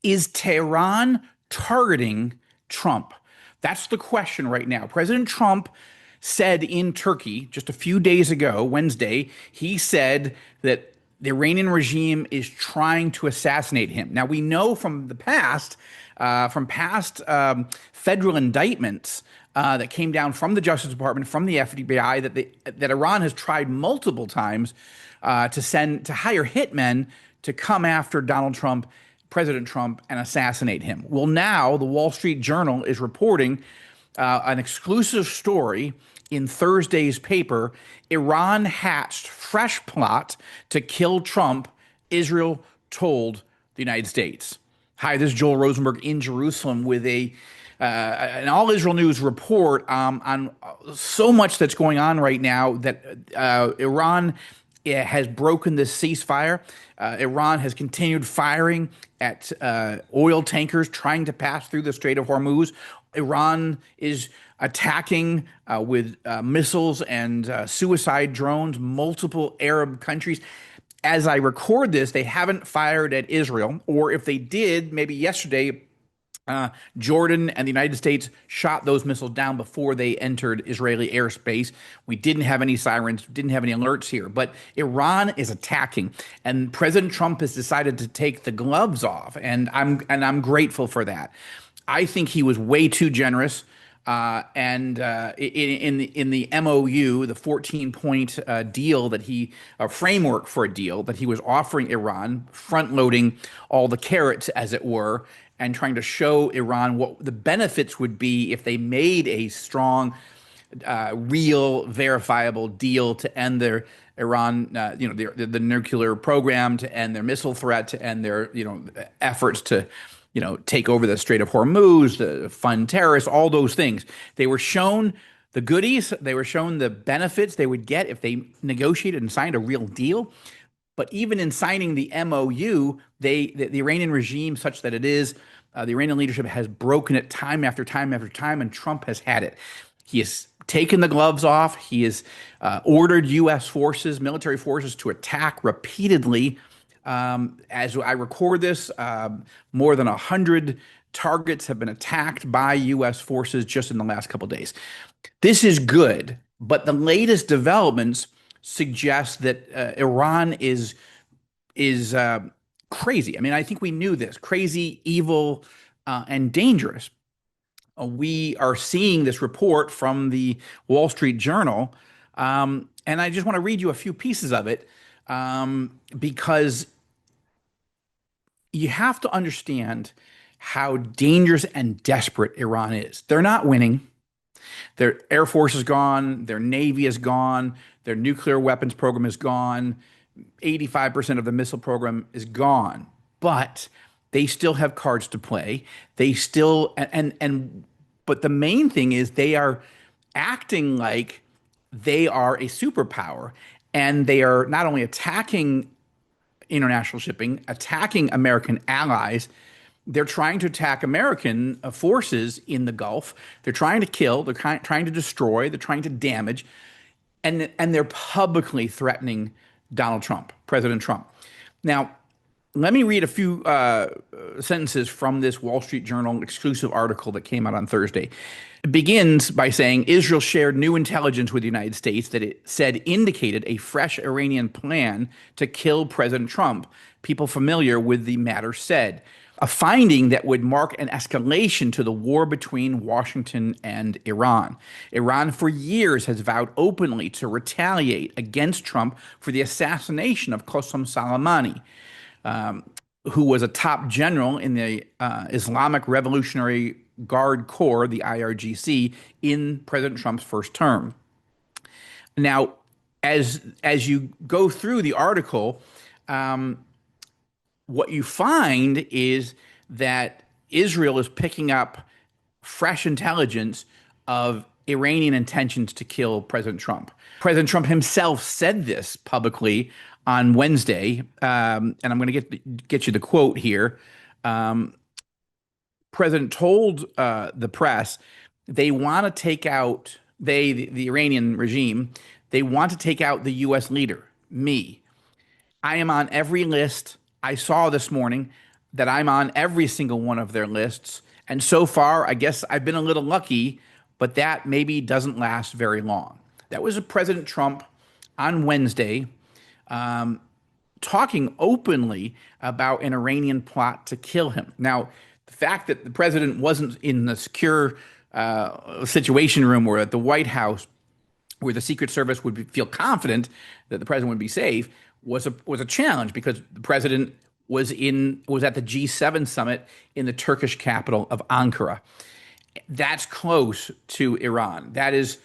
Is Tehran targeting Trump? That's the question right now. President Trump said in Turkey just a few days ago, Wednesday, he said that the Iranian regime is trying to assassinate him. Now, we know from past federal indictments that came down from the Justice Department, from the FBI, that Iran has tried multiple times to hire hitmen to come after Donald Trump, President Trump, and assassinate him. Well, now the Wall Street Journal is reporting an exclusive story in Thursday's paper. Iran hatched fresh plot to kill Trump, Israel told the United States. Hi, this is Joel Rosenberg in Jerusalem with an All Israel News report on so much that's going on right now that Iran has broken this ceasefire. Iran has continued firing at oil tankers trying to pass through the Strait of Hormuz. Iran is attacking with missiles and suicide drones multiple Arab countries. As I record this, they haven't fired at Israel, or if they did, maybe yesterday, Jordan and the United States shot those missiles down before they entered Israeli airspace. We didn't have any sirens, didn't have any alerts here, but Iran is attacking, and President Trump has decided to take the gloves off, and I'm grateful for that. I think he was way too generous. In the MOU, the 14-point deal framework for a deal that he was offering Iran, front loading all the carrots, as it were, and trying to show Iran what the benefits would be if they made a strong, real, verifiable deal to end their Iran, the nuclear program, to end their missile threat, to end their, efforts to, take over the Strait of Hormuz, to fund terrorists, all those things. They were shown the goodies. They were shown the benefits they would get if they negotiated and signed a real deal. But even in signing the MOU, the Iranian regime, such that it is, the Iranian leadership has broken it time after time after time, and Trump has had it. He has taken the gloves off. He has ordered U.S. forces, military forces, to attack repeatedly. As I record this, more than 100 targets have been attacked by U.S. forces just in the last couple of days. This is good, but the latest developments suggest that Iran is crazy. I mean, I think we knew this: crazy, evil, and dangerous. We are seeing this report from the Wall Street Journal, and I just want to read you a few pieces of it, because you have to understand how dangerous and desperate Iran is. They're not winning. Their Air Force is gone. Their Navy is gone. Their nuclear weapons program is gone. 85% of the missile program is gone. But they still have cards to play. They still, but the main thing is they are acting like they are a superpower, and they are not only attacking international shipping, attacking American allies. They're trying to attack American forces in the Gulf. They're trying to kill. They're trying to destroy. They're trying to damage, and they're publicly threatening Donald Trump, President Trump. Now, let me read a few sentences from this Wall Street Journal exclusive article that came out on Thursday. It begins by saying Israel shared new intelligence with the United States that it said indicated a fresh Iranian plan to kill President Trump. People familiar with the matter said. A finding that would mark an escalation to the war between Washington and Iran. Iran for years has vowed openly to retaliate against Trump for the assassination of Qasem Soleimani, who was a top general in the Islamic Revolutionary Guard Corps, the IRGC, in President Trump's first term. Now, as you go through the article, what you find is that Israel is picking up fresh intelligence of Iranian intentions to kill President Trump. President Trump himself said this publicly on Wednesday, and I'm going to get you the quote here. President told the press they want to take out, the Iranian regime, they want to take out the U.S. leader, me. I am on every list. I saw this morning. that I'm on every single one of their lists. And so far, I guess I've been a little lucky, but that maybe doesn't last very long. That was President Trump on Wednesday talking openly about an Iranian plot to kill him. Now, the fact that the president wasn't in the secure situation room or at the White House where the Secret Service feel confident that the president would be safe was a challenge because the president was at the G7 summit in the Turkish capital of Ankara. That's close to Iran. That is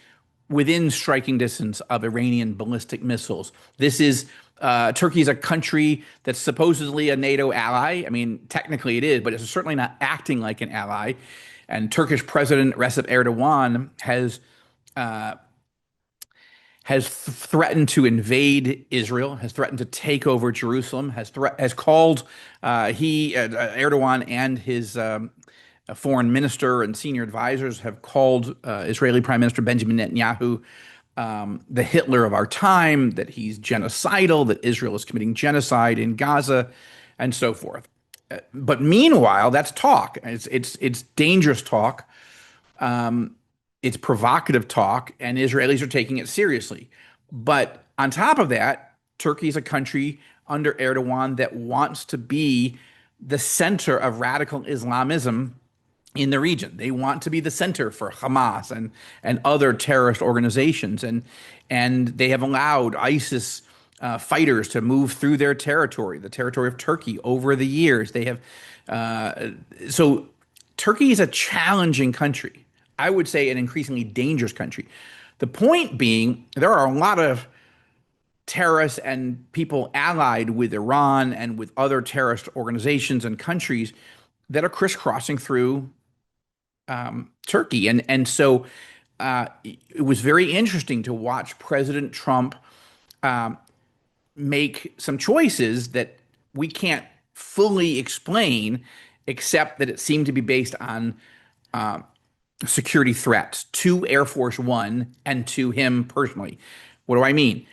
within striking distance of Iranian ballistic missiles. This is Turkey is a country that's supposedly a NATO ally. I mean, technically it is, but it's certainly not acting like an ally. And Turkish President Recep Erdogan has threatened to invade Israel, has threatened to take over Jerusalem, has called Erdogan and his foreign minister and senior advisors have called Israeli Prime Minister Benjamin Netanyahu the Hitler of our time, that he's genocidal, that Israel is committing genocide in Gaza, and so forth. But meanwhile, that's talk. It's dangerous talk. It's provocative talk, and Israelis are taking it seriously. But on top of that, Turkey is a country under Erdogan that wants to be the center of radical Islamism in the region. They want to be the center for Hamas and other terrorist organizations, and they have allowed ISIS fighters to move through their territory, the territory of Turkey, over the years. They have so Turkey is a challenging country. I would say an increasingly dangerous country. The point being, there are a lot of terrorists and people allied with Iran and with other terrorist organizations and countries that are crisscrossing through Turkey. And so it was very interesting to watch President Trump make some choices that we can't fully explain, except that it seemed to be based on security threats to Air Force One and to him personally. What do I mean?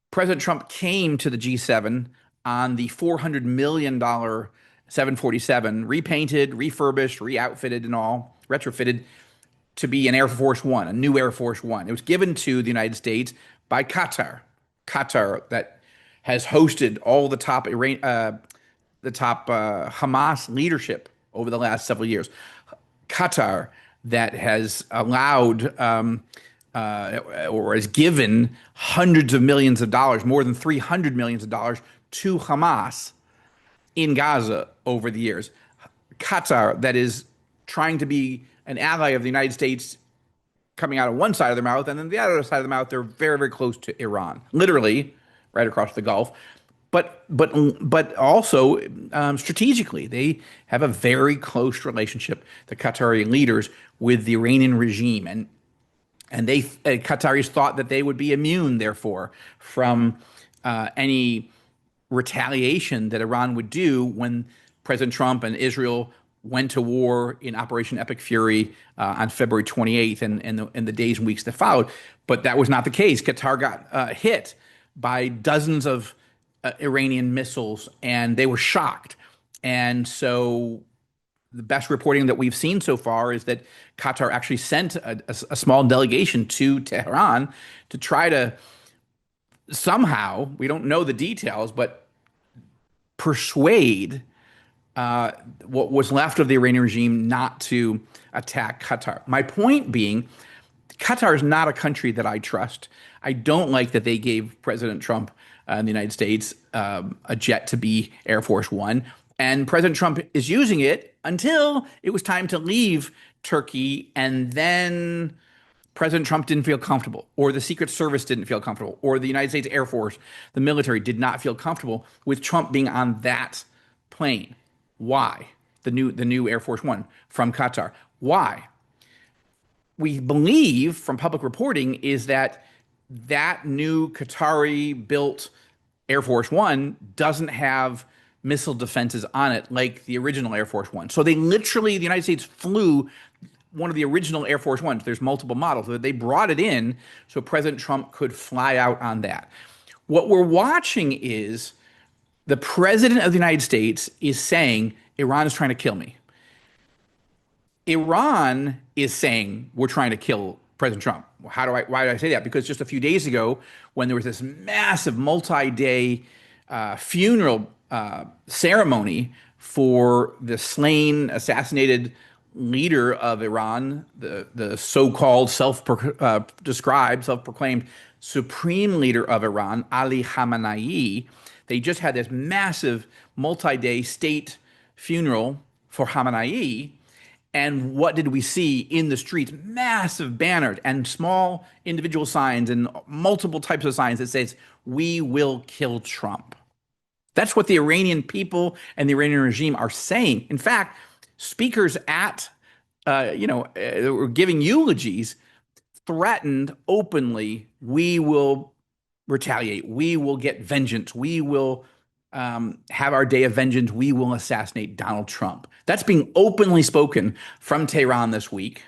President Trump came to the G7 on the $400 million 747, repainted, refurbished, re-outfitted and all, retrofitted to be an Air Force One, a new Air Force One. It was given to the United States by Qatar. Qatar that has hosted all the top Hamas leadership over the last several years. Qatar that has allowed or has given hundreds of millions of dollars, more than $300 million to Hamas in Gaza over the years. Qatar that is trying to be an ally of the United States coming out of one side of their mouth, and then the other side of the mouth, they're very, very close to Iran, literally right across the Gulf. But also strategically, they have a very close relationship, the Qatari leaders, with the Iranian regime, and Qataris thought that they would be immune, therefore, from any retaliation that Iran would do when President Trump and Israel went to war in Operation Epic Fury on February 28th and the days and weeks that followed. But that was not the case. Qatar got hit by dozens of Iranian missiles, and they were shocked. And so the best reporting that we've seen so far is that Qatar actually sent a small delegation to Tehran to try to somehow, we don't know the details, but persuade what was left of the Iranian regime not to attack Qatar. My point being, Qatar is not a country that I trust. I don't like that they gave President Trump in the United States a jet to be Air Force One. And President Trump is using it until it was time to leave Turkey. And then President Trump didn't feel comfortable, or the Secret Service didn't feel comfortable, or the United States Air Force, the military, did not feel comfortable with Trump being on that plane. Why? The new Air Force One from Qatar. Why? We believe from public reporting is that new Qatari-built Air Force One doesn't have missile defenses on it like the original Air Force One. So they literally, the United States flew one of the original Air Force Ones. There's multiple models. They brought it in so President Trump could fly out on that. What we're watching is the President of the United States is saying Iran is trying to kill me. Iran is saying we're trying to kill President Trump. Why did I say that? Because just a few days ago, when there was this massive multi-day funeral ceremony for the slain, assassinated leader of Iran, the so-called described, self-proclaimed supreme leader of Iran, Ali Khamenei, they just had this massive multi-day state funeral for Khamenei. And what did we see in the streets? Massive banners and small individual signs and multiple types of signs that says, "We will kill Trump." That's what the Iranian people and the Iranian regime are saying. In fact, speakers at, were giving eulogies, threatened openly, "We will retaliate. We will get vengeance. We will have our day of vengeance. We will assassinate Donald Trump." That's being openly spoken from Tehran this week.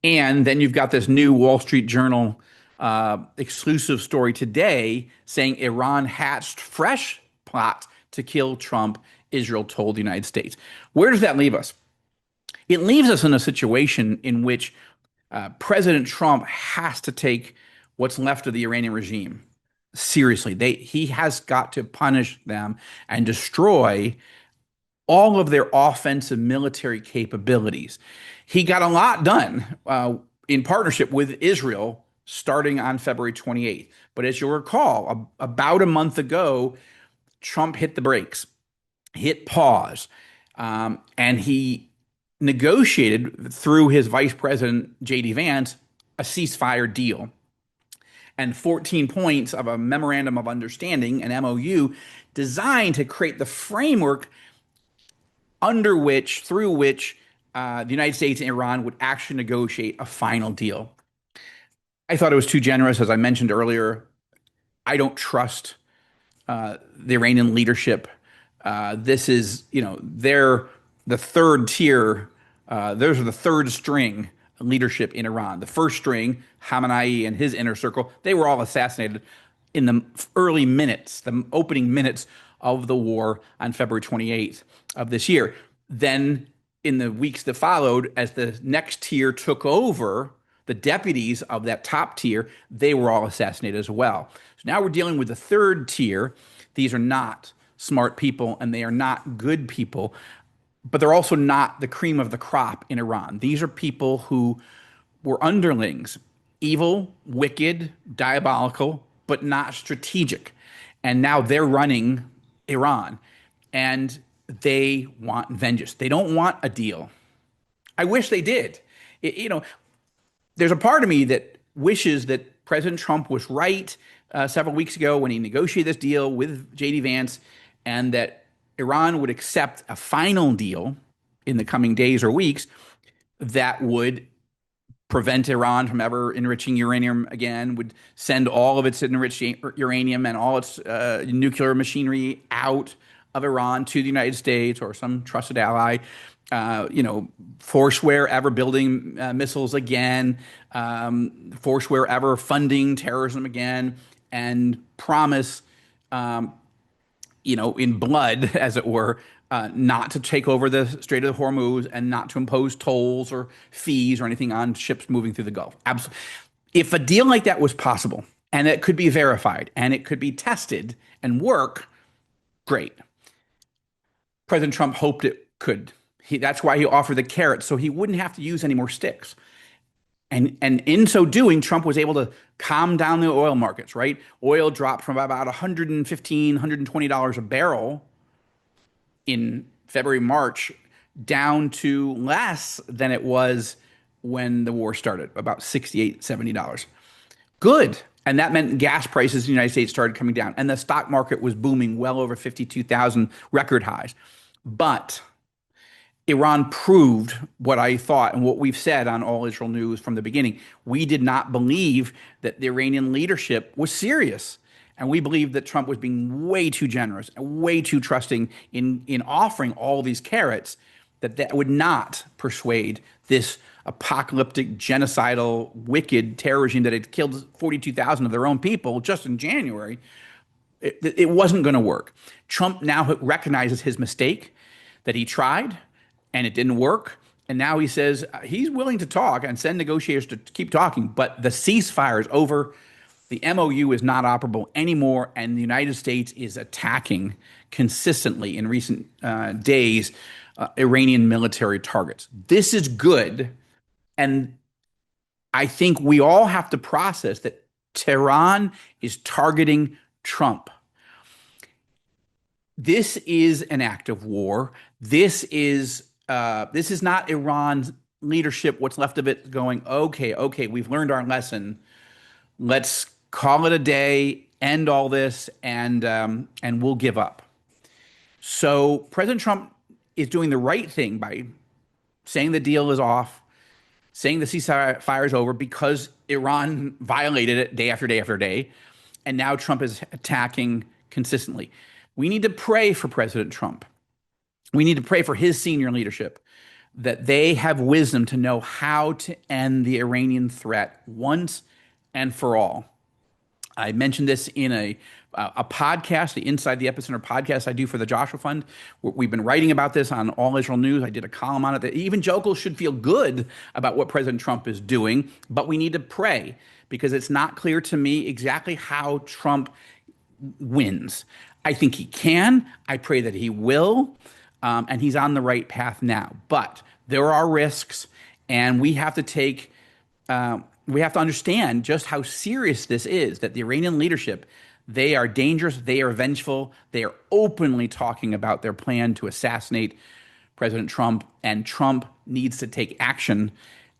And then you've got this new Wall Street Journal exclusive story today saying Iran hatched fresh plot to kill Trump, Israel told the United States. Where does that leave us? It leaves us in a situation in which President Trump has to take what's left of the Iranian regime seriously. He has got to punish them and destroy all of their offensive military capabilities. He got a lot done in partnership with Israel starting on February 28th. But as you'll recall, about a month ago, Trump hit the brakes, hit pause, and he negotiated through his vice president, J.D. Vance, a ceasefire deal and 14 points of a memorandum of understanding, an MOU, designed to create the framework through which the United States and Iran would actually negotiate a final deal. I thought it was too generous, as I mentioned earlier. I don't trust the Iranian leadership. This is, they're the third tier. Those are the third string leadership in Iran. The first string, Khamenei and his inner circle, they were all assassinated in the early minutes, the opening minutes of the war on February 28th of this year. Then in the weeks that followed, as the next tier took over, the deputies of that top tier, they were all assassinated as well. So now we're dealing with the third tier. These are not smart people and they are not good people, but they're also not the cream of the crop in Iran. These are people who were underlings, evil, wicked, diabolical, but not strategic. And now they're running Iran and they want vengeance. They don't want a deal. I wish they did. There's a part of me that wishes that President Trump was right several weeks ago when he negotiated this deal with J.D. Vance, and that Iran would accept a final deal in the coming days or weeks that would prevent Iran from ever enriching uranium again, would send all of its enriched uranium and all its nuclear machinery out of Iran to the United States or some trusted ally, forswear ever building missiles again, forswear ever funding terrorism again, and promise, in blood, as it were, not to take over the Strait of Hormuz and not to impose tolls or fees or anything on ships moving through the Gulf. Absolutely. If a deal like that was possible and it could be verified and it could be tested and work, great. President Trump hoped it could. That's why he offered the carrot, so he wouldn't have to use any more sticks. And in so doing, Trump was able to calm down the oil markets, right? Oil dropped from about $115, $120 a barrel in February, March, down to less than it was when the war started, about $68, $70. Good. And that meant gas prices in the United States started coming down. And the stock market was booming well over 52,000 record highs. But Iran proved what I thought and what we've said on All Israel News from the beginning. We did not believe that the Iranian leadership was serious. And we believed that Trump was being way too generous and way too trusting in offering all these carrots, that would not persuade this apocalyptic, genocidal, wicked terror regime that had killed 42,000 of their own people just in January. It wasn't going to work. Trump now recognizes his mistake, that he tried and it didn't work. And now he says he's willing to talk and send negotiators to keep talking, but the ceasefire is over. The MOU is not operable anymore, and the United States is attacking consistently in recent days Iranian military targets. This is good, and I think we all have to process that Tehran is targeting Trump. This is an act of war. This is not Iran's leadership, what's left of it, going, okay, okay, we've learned our lesson. Let's call it a day, end all this, and we'll give up. So President Trump is doing the right thing by saying the deal is off, saying the ceasefire is over because Iran violated it day after day after day, and now Trump is attacking consistently. We need to pray for President Trump. We need to pray for his senior leadership that they have wisdom to know how to end the Iranian threat once and for all. I mentioned this in a podcast, the Inside the Epicenter podcast I do for the Joshua Fund. We've been writing about this on All Israel News. I did a column on it. That evangelicals should feel good about what President Trump is doing, but we need to pray because it's not clear to me exactly how Trump wins. I think he can. I pray that he will. And he's on the right path now. But there are risks, and we have to understand just how serious this is, that the Iranian leadership, they are dangerous, they are vengeful, they are openly talking about their plan to assassinate President Trump, and Trump needs to take action.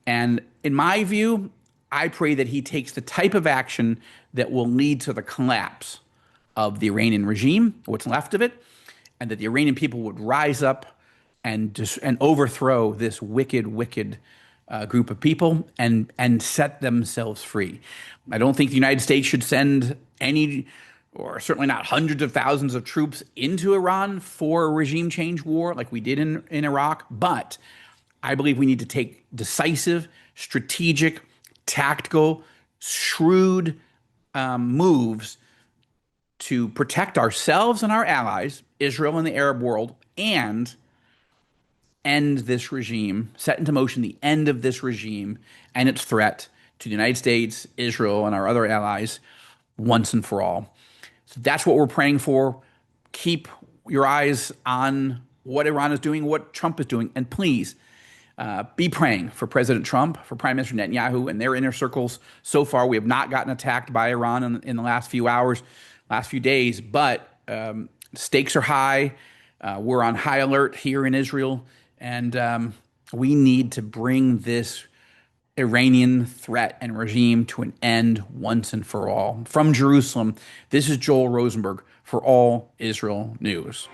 And in my view, I pray that he takes the type of action that will lead to the collapse of the Iranian regime, what's left of it, and that the Iranian people would rise up and overthrow this wicked group of people and set themselves free. I don't think the United States should send any, or certainly not hundreds of thousands of troops into Iran for a regime change war like we did in Iraq. But I believe we need to take decisive, strategic, tactical, shrewd moves to protect ourselves and our allies, Israel and the Arab world, and end this regime, set into motion the end of this regime and its threat to the United States, Israel, and our other allies once and for all. So that's what we're praying for. Keep your eyes on what Iran is doing, what Trump is doing, and please be praying for President Trump, for Prime Minister Netanyahu and their inner circles. So far, we have not gotten attacked by Iran in the last few hours, last few days, but stakes are high. We're on high alert here in Israel, and we need to bring this Iranian threat and regime to an end once and for all. From Jerusalem, this is Joel Rosenberg for All Israel News.